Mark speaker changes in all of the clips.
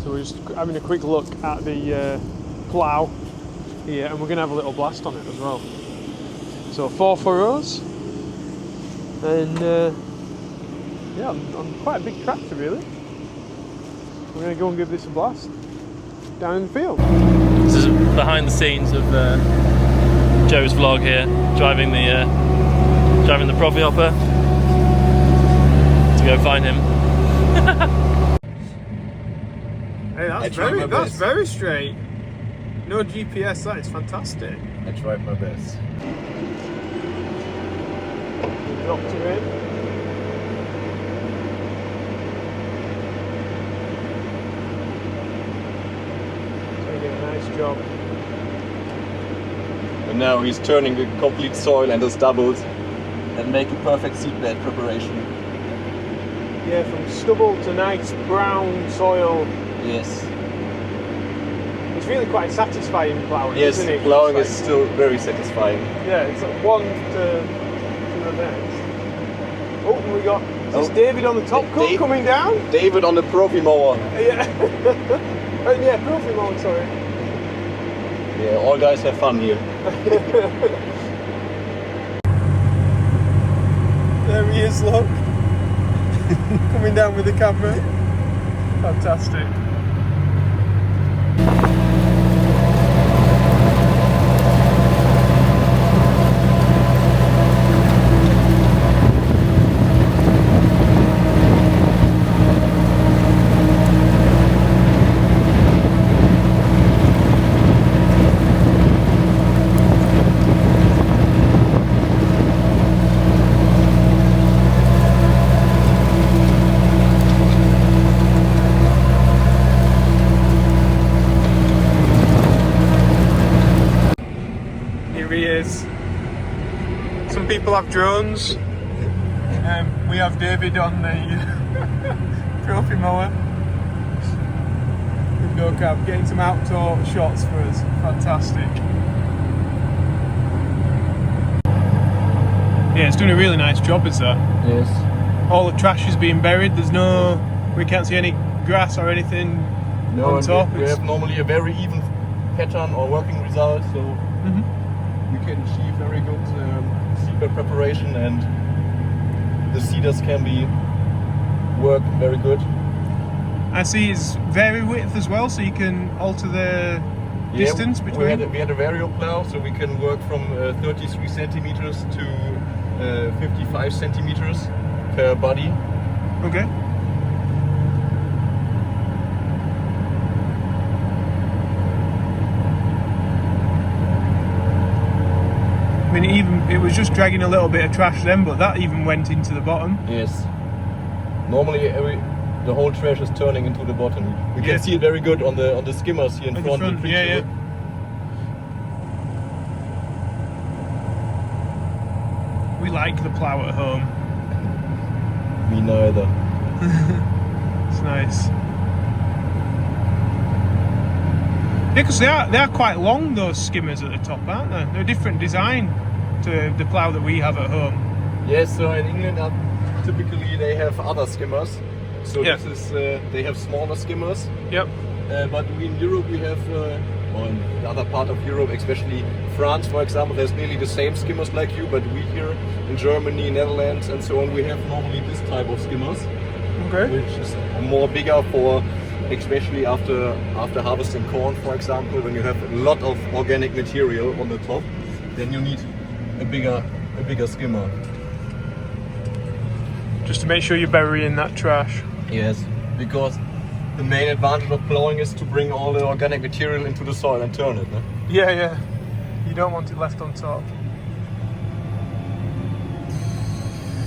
Speaker 1: So we're just having a quick look at the plough here, and we're going to have a little blast on it as well. So 4 furrows, and yeah, on quite a big tractor really. We're going to go and give this a blast down in the field.
Speaker 2: This is behind the scenes of Joe's vlog here, driving the Profi hopper to go find him.
Speaker 1: Hey, that's very straight. No GPS, that is fantastic.
Speaker 3: I tried my best.
Speaker 1: Dropped her in. So he did a nice job.
Speaker 3: And now he's turning the complete soil and the stubbles and make a perfect seedbed preparation.
Speaker 1: Yeah, from stubble to nice brown soil.
Speaker 3: Yes.
Speaker 1: It's really quite satisfying ploughing,
Speaker 3: Yes,
Speaker 1: isn't it?
Speaker 3: ploughing
Speaker 1: It's
Speaker 3: is
Speaker 1: like,
Speaker 3: still very satisfying.
Speaker 1: yeah, it's like one to the next. Oh, and we got this David on the top cut coming down.
Speaker 3: David on the Profi mower.
Speaker 1: Yeah. Yeah, Profi mower, sorry.
Speaker 3: Yeah, all guys have fun here.
Speaker 1: There he is, look. Coming down with the camera. Fantastic. Some people have drones. We have David on the Profi mower with no cab, getting some outdoor shots for us. Fantastic. Yeah, it's doing a really nice job, is that?
Speaker 3: Yes.
Speaker 1: All the trash is being buried. We can't see any grass or anything on top.
Speaker 3: We have normally a very even pattern or working result, so we can achieve very good seedbed preparation, and the seeders can be work very good.
Speaker 1: I see it's vary width as well, so you can alter the distance between.
Speaker 3: We had a variable plow, so we can work from 33 centimeters to 55 centimeters per body.
Speaker 1: Okay. I mean, it was just dragging a little bit of trash then, but that even went into the bottom.
Speaker 3: Yes. Normally the whole trash is turning into the bottom. We can see it very good on the skimmers here in front.
Speaker 1: Yeah. We like the plough at home.
Speaker 3: Me neither.
Speaker 1: It's nice. Yeah, because they are quite long, those skimmers at the top, aren't they? They're a different design to the plough that we have at home.
Speaker 3: Yes, so in England typically they have other skimmers. So this is they have smaller skimmers.
Speaker 1: Yep.
Speaker 3: But in Europe we have, or in the other part of Europe, especially France, for example, there's nearly the same skimmers like you. But we here in Germany, Netherlands, and so on, we have normally this type of skimmers, which is more bigger for, especially after harvesting corn, for example, when you have a lot of organic material on the top, then you need a bigger skimmer.
Speaker 1: Just to make sure you're burying that trash.
Speaker 3: Yes, because the main advantage of plowing is to bring all the organic material into the soil and turn it. No?
Speaker 1: Yeah. You don't want it left on top.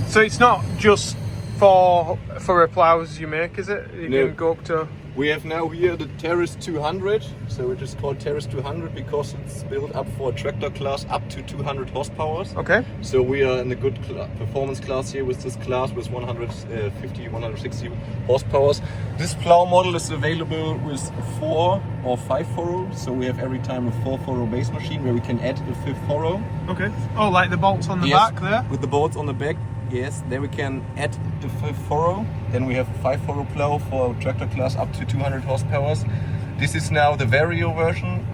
Speaker 1: So it's not just for a ploughs you make, is it? You can go up to...
Speaker 3: We have now here the Terrace 200, so it is called Terrace 200 because it's built up for a tractor class up to 200 horsepower.
Speaker 1: Okay.
Speaker 3: So we are in a good performance class here with this class with 150, 160 horsepower. This plow model is available with 4 or 5 furrow, so we have every time a 4 furrow base machine where we can add a 5th furrow.
Speaker 1: Okay. Oh, like the bolts on the back there?
Speaker 3: With the bolts on the back. Yes, then we can add the fifth furrow. Then we have a 5 furrow plow for tractor class up to 200 horsepower. This is now the Vario version,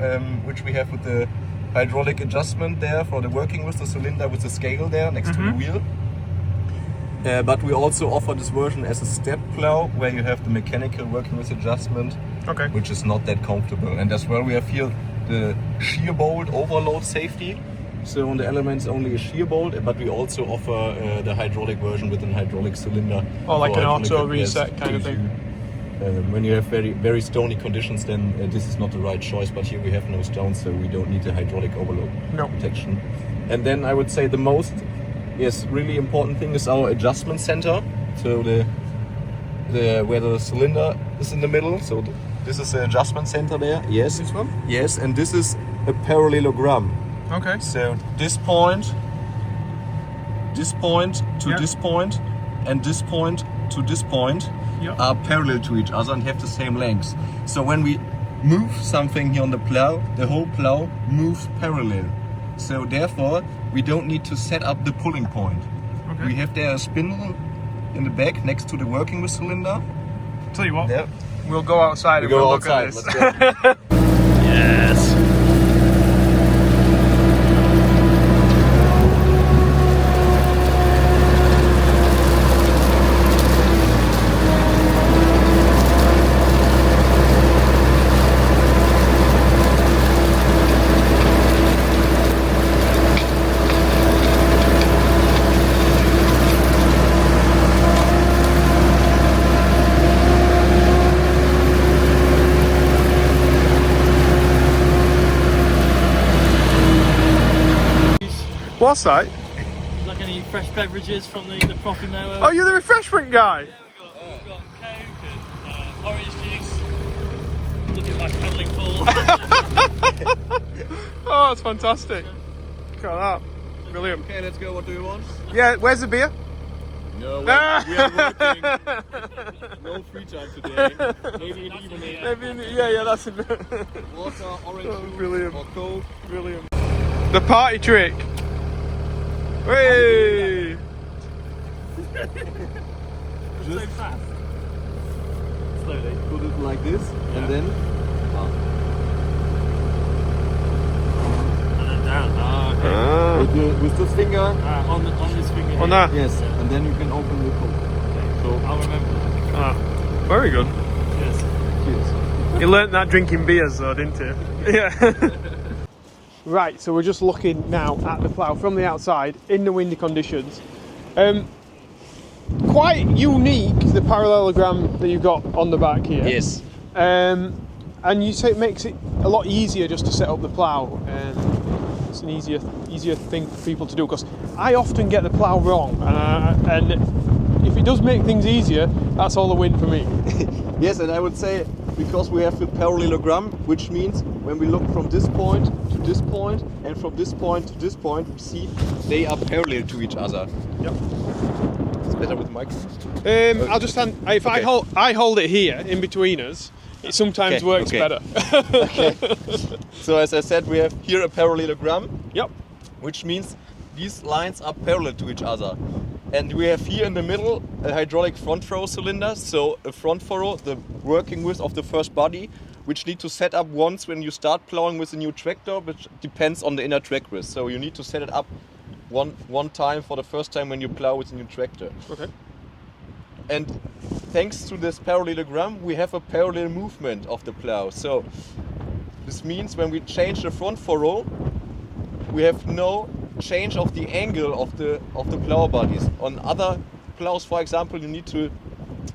Speaker 3: which we have with the hydraulic adjustment there for the working with the cylinder with the scale there next to the wheel. But we also offer this version as a step plow where you have the mechanical working with adjustment, which is not that comfortable. And as well we have here the shear bolt overload safety. So on the elements only a shear bolt, but we also offer the hydraulic version with an hydraulic cylinder.
Speaker 1: Oh, like an
Speaker 3: hydraulic
Speaker 1: auto reset kind of thing.
Speaker 3: When you have very stony conditions, then this is not the right choice. But here we have no stones, so we don't need the hydraulic overload protection. And then I would say the most, really important thing is our adjustment center. So the where the cylinder is in the middle. So this is the adjustment center there. Yes.
Speaker 1: This one?
Speaker 3: Yes, and this is a parallelogram.
Speaker 1: Okay.
Speaker 3: So this point to this point, and this point to this point are parallel to each other and have the same length. So when we move something here on the plow, the whole plow moves parallel. So therefore, we don't need to set up the pulling point. We have there a spindle in the back next to the working with cylinder.
Speaker 1: Tell you what, we'll go outside and we'll look at this.
Speaker 2: Yes.
Speaker 1: What's that?
Speaker 2: Like any fresh beverages from the Profi mower?
Speaker 1: Oh, you're the refreshment guy?
Speaker 2: Yeah, we've got Coke and orange juice. Looking like paddling pool.
Speaker 1: Oh, that's fantastic. Look at that. Brilliant.
Speaker 3: Okay, let's go. What do you want?
Speaker 1: Yeah, where's the beer?
Speaker 3: No, we are working. No free time today. Maybe in the evening.
Speaker 1: Yeah, that's it.
Speaker 3: Water, orange juice,
Speaker 1: brilliant.
Speaker 3: or Coke.
Speaker 1: Brilliant. The party trick. Hey!
Speaker 2: So fast. Slowly.
Speaker 3: Put it like this, and then
Speaker 2: And then down. Okay.
Speaker 3: with this finger.
Speaker 2: On this finger.
Speaker 1: On that?
Speaker 3: Yes, and then you can open the Coke.
Speaker 2: Okay. So I'll remember that.
Speaker 1: Very good.
Speaker 2: Cheers.
Speaker 3: Cheers.
Speaker 1: You learnt that drinking beers though, didn't you? Yeah. Right, so we're just looking now at the plough from the outside in the windy conditions. Quite unique, the parallelogram that you've got on the back here.
Speaker 3: Yes.
Speaker 1: And you say it makes it a lot easier just to set up the plough. It's an easier thing for people to do, because I often get the plough wrong, and if it does make things easier, that's all the win for me.
Speaker 3: Yes, and I would say because we have the parallelogram, which means when we look from this point to this point and from this point to this point, we see they are parallel to each other.
Speaker 1: Yep.
Speaker 3: It's better with the microphone.
Speaker 1: I'll just stand. If I hold it here in between us, it sometimes works better.
Speaker 3: Okay. So as I said, we have here a parallelogram.
Speaker 1: Yep.
Speaker 3: Which means these lines are parallel to each other. And we have here in the middle a hydraulic front furrow cylinder, so a front furrow, the working width of the first body, which need to set up once when you start plowing with a new tractor, which depends on the inner track width. So you need to set it up one time for the first time when you plow with a new tractor.
Speaker 1: Okay.
Speaker 3: And thanks to this parallelogram, we have a parallel movement of the plow. So this means when we change the front furrow, we have no change of the angle of the plow bodies. On other plows, for example, you need to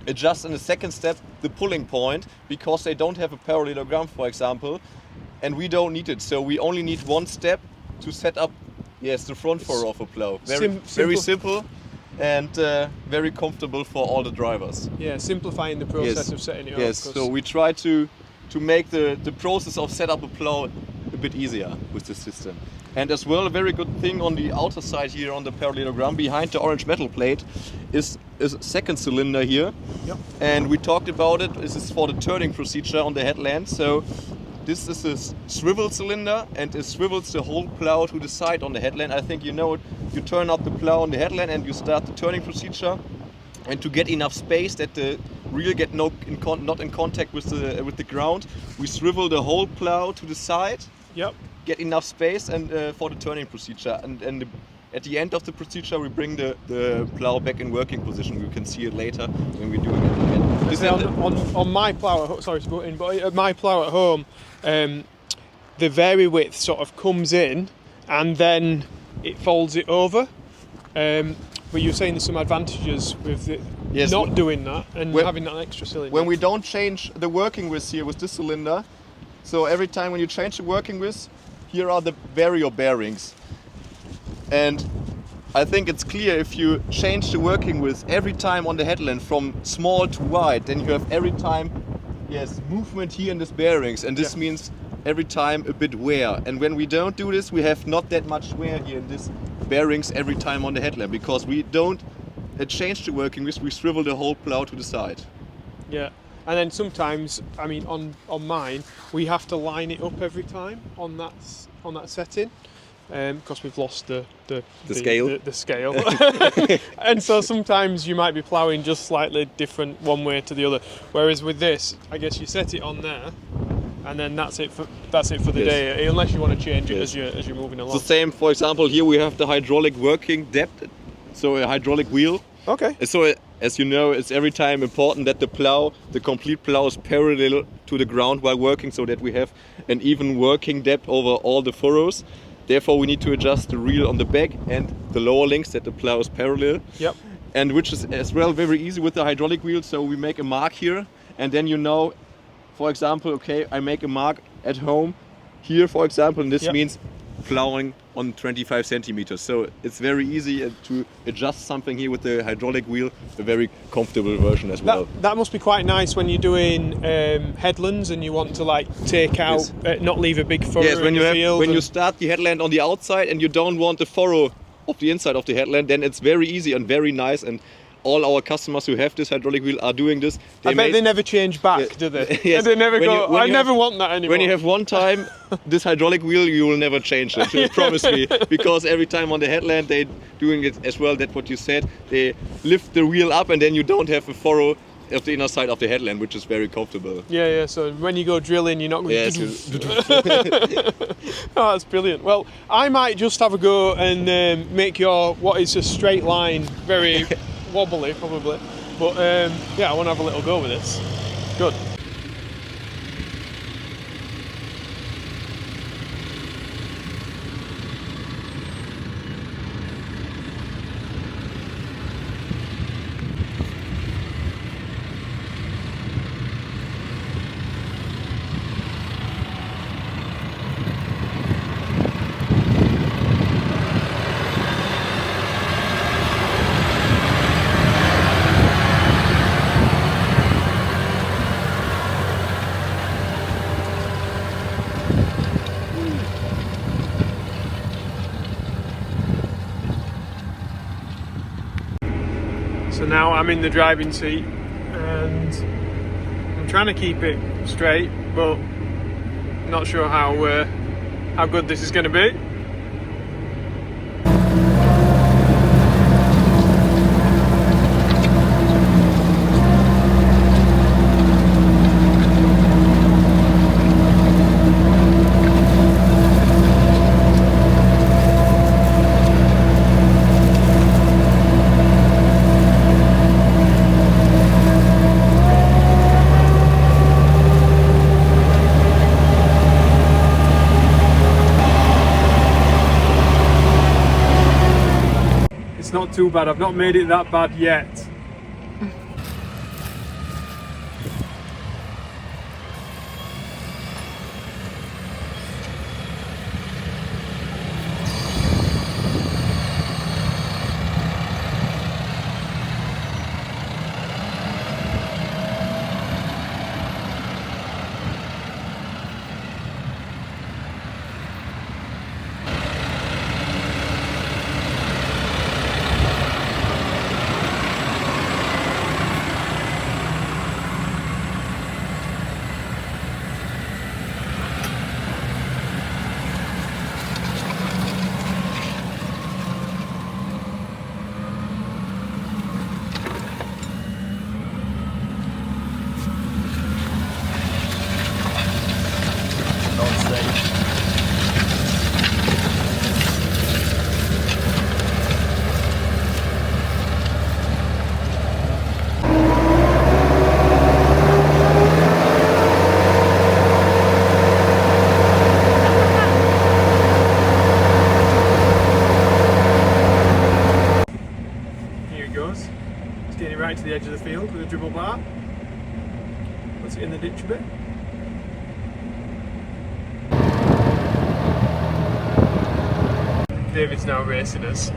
Speaker 3: adjust in the second step the pulling point because they don't have a parallelogram, for example, and we don't need it. So we only need one step to set up, the front furrow of a plow. Very simple and very comfortable for all the drivers.
Speaker 1: Yeah, simplifying the process of setting it up.
Speaker 3: Yes, so we try to make the process of set up a plow a bit easier with the system. And as well, a very good thing on the outer side here on the parallelogram behind the orange metal plate is a second cylinder here.
Speaker 1: Yep.
Speaker 3: And we talked about it. This is for the turning procedure on the headland. So this is a swivel cylinder and it swivels the whole plow to the side on the headland. I think you know it you turn out the plow on the headland and you start the turning procedure. And to get enough space that the reel get not in contact with the ground, we swivel the whole plow to the side.
Speaker 1: Yep.
Speaker 3: Get enough space and for the turning procedure. And at the end of the procedure, we bring the plow back in working position. You can see it later when we're doing it again.
Speaker 1: On my plow, sorry to put in, but at my plow at home, the vary width sort of comes in and then it folds it over. But you're saying there's some advantages with it not doing that and having that extra cylinder.
Speaker 3: When we don't change the working width here with this cylinder, so every time when you change the working width, here are the vario bearings. And I think it's clear if you change the working width every time on the headland from small to wide, then you have every time movement here in these bearings, and this means every time a bit wear. And when we don't do this, we have not that much wear here in these bearings every time on the headland, because we don't change the working width, we swivel the whole plow to the side.
Speaker 1: Yeah. And then sometimes, I mean, on mine, we have to line it up every time on that setting, because we've lost the
Speaker 3: scale.
Speaker 1: The scale. And so sometimes you might be ploughing just slightly different one way to the other. Whereas with this, I guess you set it on there, and then that's it for the day, unless you want to change it as you're moving along.
Speaker 3: It's the same, for example, here we have the hydraulic working depth, so a hydraulic wheel.
Speaker 1: Okay.
Speaker 3: So as you know, it's every time important that the complete plow is parallel to the ground while working, so that we have an even working depth over all the furrows. Therefore, we need to adjust the reel on the back and the lower links that the plow is parallel.
Speaker 1: Yep.
Speaker 3: And which is as well very easy with the hydraulic wheel. So we make a mark here, and then you know, for example, okay, I make a mark at home here, for example, and this means plowing on 25 centimeters. So it's very easy to adjust something here with the hydraulic wheel, a very comfortable version as well.
Speaker 1: That must be quite nice when you're doing headlands and you want to like take out, not leave a big furrow in the field.
Speaker 3: When you start the headland on the outside and you don't want the furrow of the inside of the headland, then it's very easy and very nice. And all our customers who have this hydraulic wheel are doing this.
Speaker 1: I bet they never change back, do they?
Speaker 3: Yes.
Speaker 1: They never go, I never want that anymore.
Speaker 3: When you have one time this hydraulic wheel, you will never change it, promise me. Because every time on the headland they're doing it as well, that's what you said. They lift the wheel up and then you don't have a furrow of the inner side of the headland, which is very comfortable.
Speaker 1: Yeah, so when you go drilling, you're not going to... Oh, that's brilliant. Well, I might just have a go and make your, what is a straight line, very... wobbly probably, but I want to have a little go with this. Good. So now I'm in the driving seat and I'm trying to keep it straight, but not sure how good this is going to be. It's not too bad, I've not made it that bad yet. the ditch a bit. David's now racing us.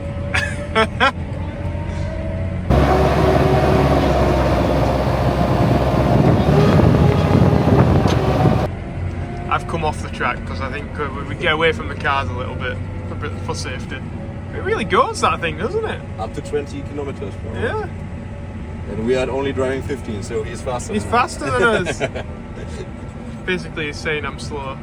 Speaker 1: I've come off the track because I think we get away from the cars a little bit for safety. It really goes, that thing, doesn't it?
Speaker 3: Up to 20 kilometers.
Speaker 1: Yeah.
Speaker 3: And we are only driving 15, so he's faster.
Speaker 1: He's faster than us. Basically, he's saying I'm slow.